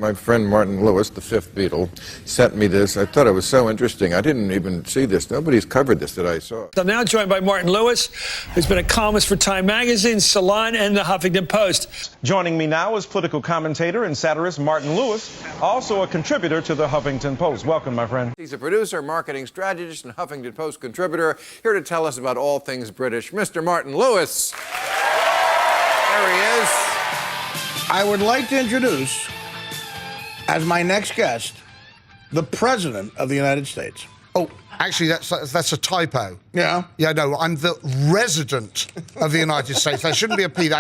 My friend Martin Lewis, the fifth Beatle, sent me this. I thought it was so interesting. I didn't even see this. Nobody's covered this that I saw. I'm now joined by Martin Lewis, who's been a columnist for Time Magazine, Salon, and the Huffington Post. Joining me now is political commentator and satirist Martin Lewis, also a contributor to the Huffington Post. Welcome, my friend. He's a producer, marketing strategist, and Huffington Post contributor, here to tell us about all things British, Mr. Martin Lewis. There he is. I would like to introduce, as my next guest, the President of the United States. Oh, actually, that's a typo. Yeah? Yeah, no, I'm the resident of the United States. That shouldn't be a P.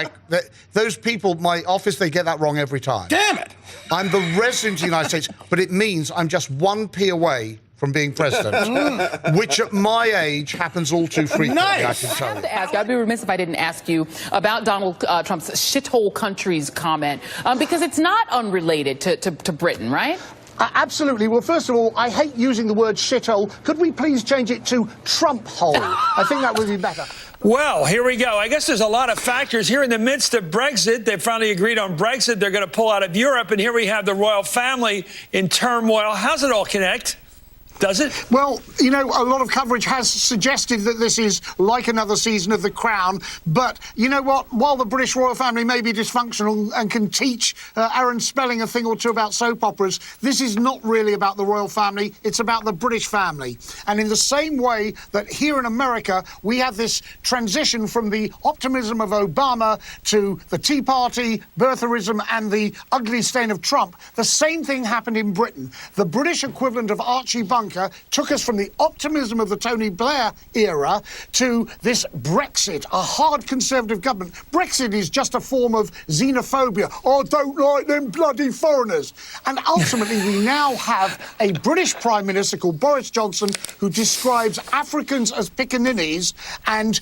Those people, my office, they get that wrong every time. Damn it! I'm the resident of the United States, but it means I'm just 1 P away from being president, which at my age happens all too frequently, Nice. I can tell I have you. to ask, I'd be remiss if I didn't ask you about Donald Trump's shithole countries comment, because it's not unrelated to Britain, right? Absolutely. Well, first of all, I hate using the word shithole. Could we please change it to Trump hole? I think that would be better. Well, here we go. I guess there's a lot of factors here in the midst of Brexit. They finally agreed on Brexit. They're going to pull out of Europe. And here we have the royal family in turmoil. How's it all connect? Does it? Well, you know, a lot of coverage has suggested that this is like another season of The Crown. But you know what? While the British royal family may be dysfunctional and can teach Aaron Spelling a thing or two about soap operas, this is not really about the royal family. It's about the British family. And in the same way that here in America, we have this transition from the optimism of Obama to the Tea Party, birtherism, and the ugly stain of Trump, the same thing happened in Britain. The British equivalent of Archie Bunker took us from the optimism of the Tony Blair era to this Brexit, a hard conservative government. Brexit is just a form of xenophobia. Oh, don't like them bloody foreigners. And ultimately, we now have a British Prime Minister called Boris Johnson who describes Africans as pickaninnies and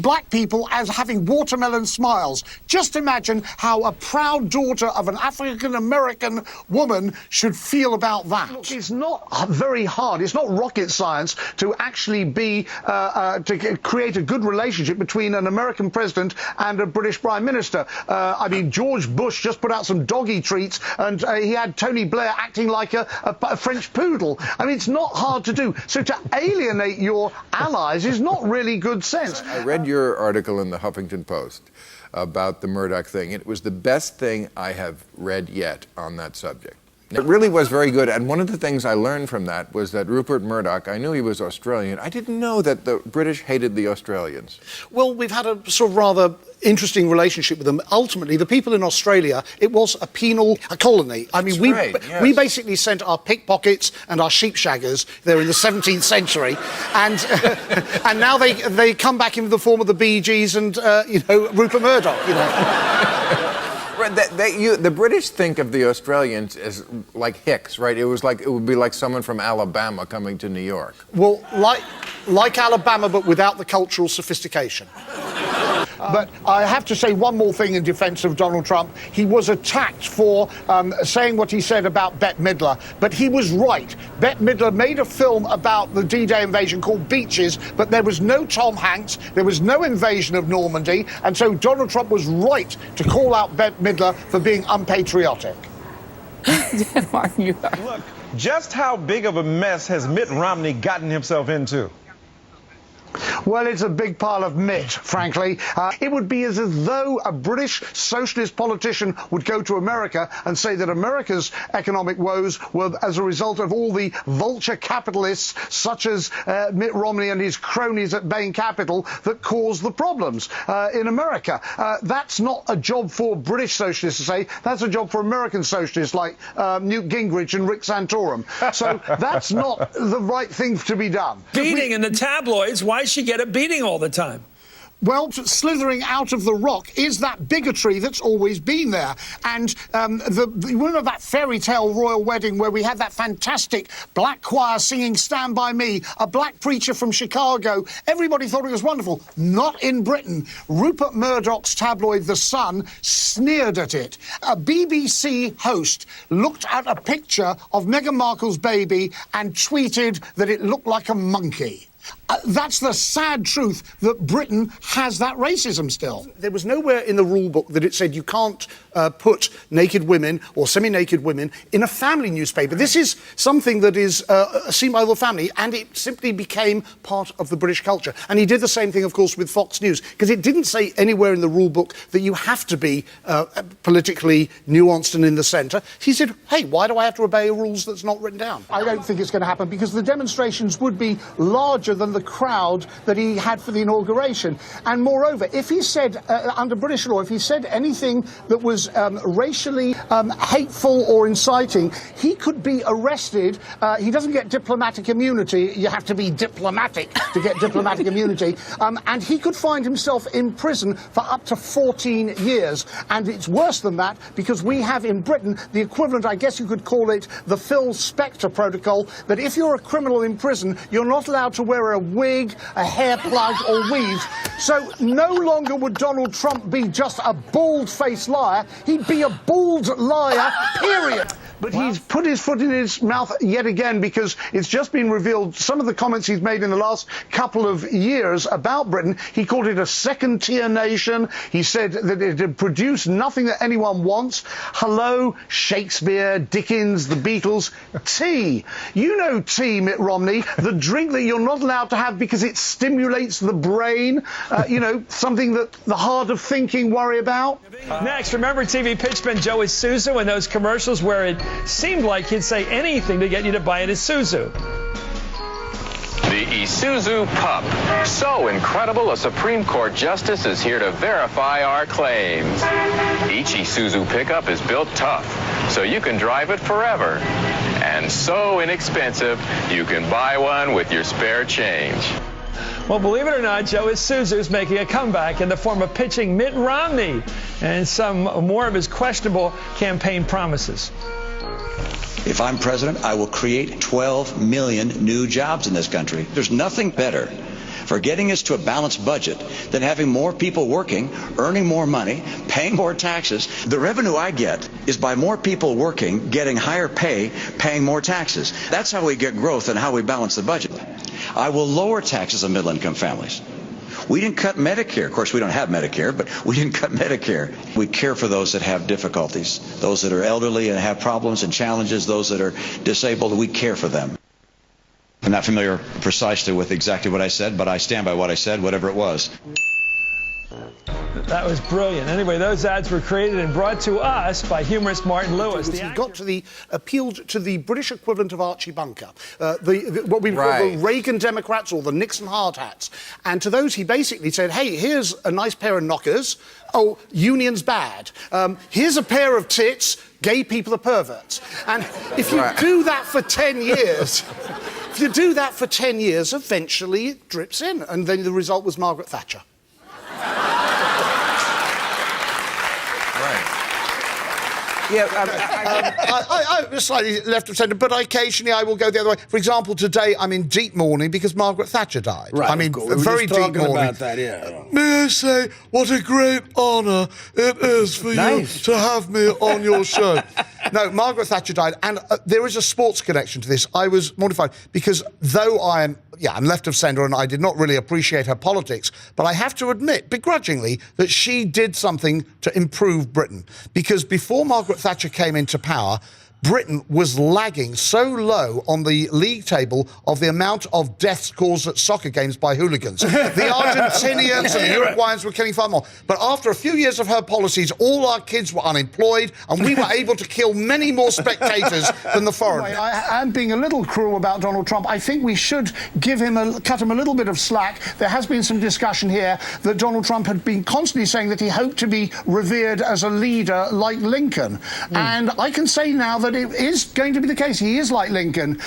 black people as having watermelon smiles. Just imagine how a proud daughter of an African-American woman should feel about that. Look, it's not very hard. It's not rocket science to actually to create a good relationship between an American president and a British prime minister. I mean, George Bush just put out some doggy treats, and he had Tony Blair acting like a French poodle. I mean, it's not hard to do. So to alienate your allies is not really good sense. I read your article in the Huffington Post about the Murdoch thing. It was the best thing I have read yet on that subject. It really was very good, and one of the things I learned from that was that Rupert Murdoch, I knew he was Australian. I didn't know that the British hated the Australians. Well, we've had a sort of rather interesting relationship with them. Ultimately, the people in Australia, it was a penal colony. I mean, we basically sent our pickpockets and our sheepshaggers there in the 17th century, and and now they come back in the form of the Bee Gees and Rupert Murdoch. You know. The British think of the Australians as like Hicks, right? It would be like someone from Alabama coming to New York. Well, like Alabama, but without the cultural sophistication. But I have to say one more thing in defense of Donald Trump. He was attacked for saying what he said about Bette Midler, but he was right. Bette Midler made a film about the D-Day invasion called Beaches, but there was no Tom Hanks, there was no invasion of Normandy, and so Donald Trump was right to call out Bette Midler for being unpatriotic. Martin, you are. Look, just how big of a mess has Mitt Romney gotten himself into? Well, it's a big pile of mitt, frankly. It would be as though a British socialist politician would go to America and say that America's economic woes were as a result of all the vulture capitalists, such as Mitt Romney and his cronies at Bain Capital, that caused the problems in America. That's not a job for British socialists to say. That's a job for American socialists like Newt Gingrich and Rick Santorum. So that's not the right thing to be done. Beating in the tabloids. Why she get a beating all the time? Well, slithering out of the rock is that bigotry that's always been there. And remember that fairy tale royal wedding where we had that fantastic black choir singing Stand By Me, a black preacher from Chicago. Everybody thought it was wonderful. Not in Britain. Rupert Murdoch's tabloid The Sun sneered at it. A BBC host looked at a picture of Meghan Markle's baby and tweeted that it looked like a monkey. That's the sad truth, that Britain has that racism still. There was nowhere in the rule book that it said you can't put naked women or semi-naked women in a family newspaper. This is something that is seen by the family, and it simply became part of the British culture. And he did the same thing, of course, with Fox News, because it didn't say anywhere in the rule book that you have to be politically nuanced and in the centre. He said, hey, why do I have to obey rules that's not written down? I don't think it's going to happen, because the demonstrations would be larger than the crowd that he had for the inauguration. And moreover, if he said, under British law, if he said anything that was racially hateful or inciting, he could be arrested. He doesn't get diplomatic immunity. You have to be diplomatic to get diplomatic immunity. And he could find himself in prison for up to 14 years. And it's worse than that, because we have in Britain the equivalent, I guess you could call it, the Phil Spector protocol, that if you're a criminal in prison, you're not allowed to wear a wig, a hair plug or weave. So no longer would Donald Trump be just a bald-faced liar. He'd be a bald liar, period. But he's put his foot in his mouth yet again, because it's just been revealed some of the comments he's made in the last couple of years about Britain. He called it a second-tier nation. He said that it had produced nothing that anyone wants. Hello, Shakespeare, Dickens, the Beatles. Tea. You know tea, Mitt Romney, the drink that you're not allowed to have because it stimulates the brain. You know, something that the hard of thinking worry about. Next, remember TV pitchman Joe Isuzu and those commercials where it seemed like he'd say anything to get you to buy an Isuzu. The Isuzu Pup. So incredible, a Supreme Court justice is here to verify our claims. Each Isuzu pickup is built tough, so you can drive it forever. And so inexpensive, you can buy one with your spare change. Well, believe it or not, Joe Isuzu is making a comeback in the form of pitching Mitt Romney and some more of his questionable campaign promises. If I'm president, I will create 12 million new jobs in this country. There's nothing better for getting us to a balanced budget than having more people working, earning more money, paying more taxes. The revenue I get is by more people working, getting higher pay, paying more taxes. That's how we get growth and how we balance the budget. I will lower taxes on middle-income families. We didn't cut Medicare. Of course, we don't have Medicare, but we didn't cut Medicare. We care for those that have difficulties, those that are elderly and have problems and challenges, those that are disabled. We care for them. I'm not familiar precisely with exactly what I said, but I stand by what I said, whatever it was. That was brilliant. Anyway, those ads were created and brought to us by humorist Martin Lewis. He got to the appealed to the British equivalent of Archie Bunker, what we call the Reagan Democrats or the Nixon hard hats. And to those, he basically said, hey, here's a nice pair of knockers. Oh, union's bad. Here's a pair of tits. Gay people are perverts. And if you do that for 10 years... If you do that for 10 years, eventually it drips in. And then the result was Margaret Thatcher. Yeah, I'm slightly left of centre, but occasionally I will go the other way. For example, today I'm in deep mourning because Margaret Thatcher died. Right, I mean, very deep mourning. About that, yeah. May I say, what a great honour it is for you to have me on your show. No, Margaret Thatcher died, and there is a sports connection to this. I was mortified because though I'm left of centre and I did not really appreciate her politics, but I have to admit, begrudgingly, that she did something to improve Britain. Because before Margaret Thatcher came into power, Britain was lagging so low on the league table of the amount of deaths caused at soccer games by hooligans. The Argentinians and the Uruguayans were killing far more. But after a few years of her policies, all our kids were unemployed and we were able to kill many more spectators than the foreigners. I am being a little cruel about Donald Trump. I think we should cut him a little bit of slack. There has been some discussion here that Donald Trump had been constantly saying that he hoped to be revered as a leader like Lincoln. And I can say now that it is going to be the case. He is like Lincoln.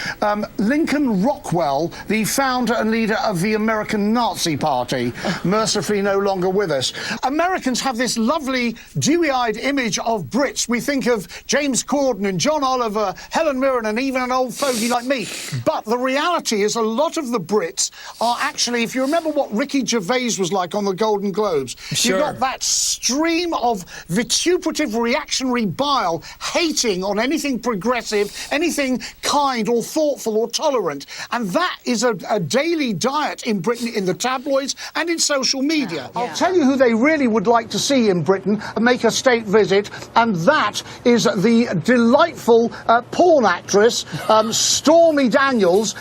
Lincoln Rockwell, the founder and leader of the American Nazi Party, mercifully no longer with us. Americans have this lovely dewy-eyed image of Brits. We think of James Corden and John Oliver, Helen Mirren, and even an old fogey like me. But the reality is a lot of the Brits are actually, if you remember what Ricky Gervais was like on the Golden Globes, Sure. You've got that stream of vituperative reactionary bile hating on anything anything progressive, anything kind or thoughtful or tolerant. And that is a daily diet in Britain, in the tabloids and in social media. I'll tell you who they really would like to see in Britain make a state visit, and that is the delightful porn actress, Stormy Daniels.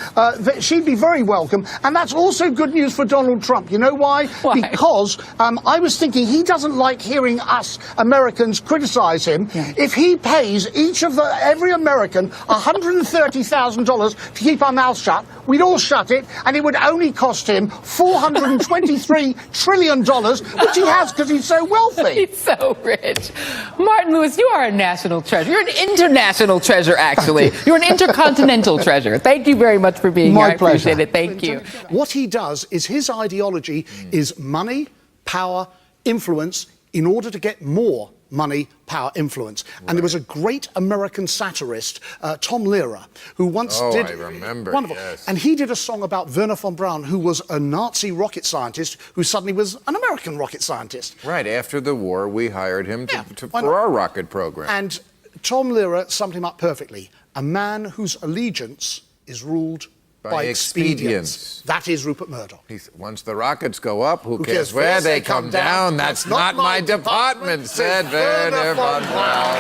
She'd be very welcome. And that's also good news for Donald Trump. You know why? Because I was thinking he doesn't like hearing us Americans criticize him. If he pays every American $130,000 to keep our mouths shut, we'd all shut it, and it would only cost him $423 trillion, which he has because he's so wealthy. He's so rich. Martin Lewis, you are a national treasure. You're an international treasure, actually. You're an intercontinental treasure. Thank you very much for being here. My pleasure. I appreciate it. Thank you. What he does is his ideology is money, power, influence in order to get more money, power, influence. Right. And there was a great American satirist, Tom Lehrer, who once did... I remember, wonderful. Yes. And he did a song about Wernher von Braun, who was a Nazi rocket scientist who suddenly was an American rocket scientist. Right, after the war, we hired him for our rocket program. And Tom Lehrer summed him up perfectly. A man whose allegiance is ruled by expedience. That is Rupert Murdoch. Once the rockets go up, who cares where they come down? That's not my department, said Wernher von Braun.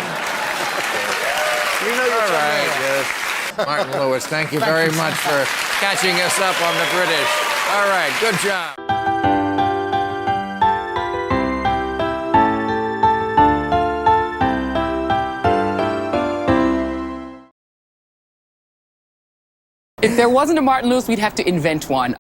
All right, yes. Martin Lewis, thank you very much for catching us up on the British. All right, good job. If there wasn't a Martin Lewis, we'd have to invent one.